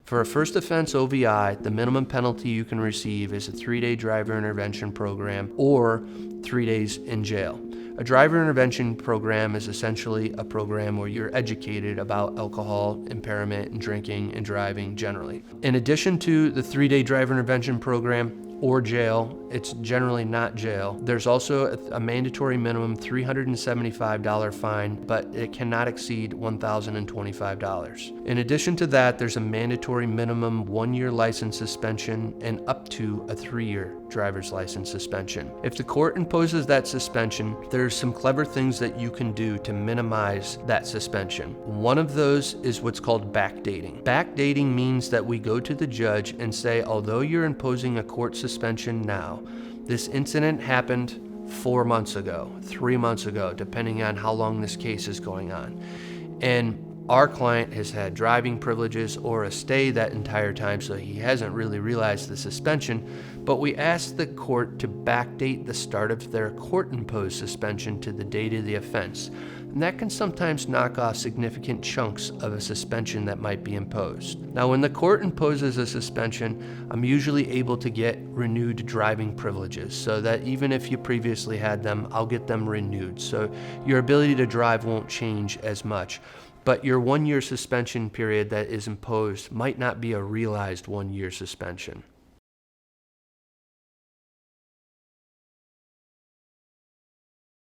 For a first offense OVI, the minimum penalty you can receive is a 3-day driver intervention program or 3 days in jail. A driver intervention program is essentially a program where you're educated about alcohol impairment and drinking and driving generally. In addition to the 3-day driver intervention program or jail, it's generally not jail. There's also a mandatory minimum $375 fine, but it cannot exceed $1,025. In addition to that, there's a mandatory minimum 1-year license suspension and up to a 3-year driver's license suspension. If the court imposes that suspension, there's some clever things that you can do to minimize that suspension. One of those is what's called backdating. Backdating means that we go to the judge and say, although you're imposing a court suspension now, this incident happened 4 months ago, 3 months ago, depending on how long this case is going on. And our client has had driving privileges or a stay that entire time, so he hasn't really realized the suspension, but we asked the court to backdate the start of their court-imposed suspension to the date of the offense. And that can sometimes knock off significant chunks of a suspension that might be imposed. Now, when the court imposes a suspension, I'm usually able to get renewed driving privileges, so that even if you previously had them, I'll get them renewed. So your ability to drive won't change as much. But your 1-year suspension period that is imposed might not be a realized 1-year suspension.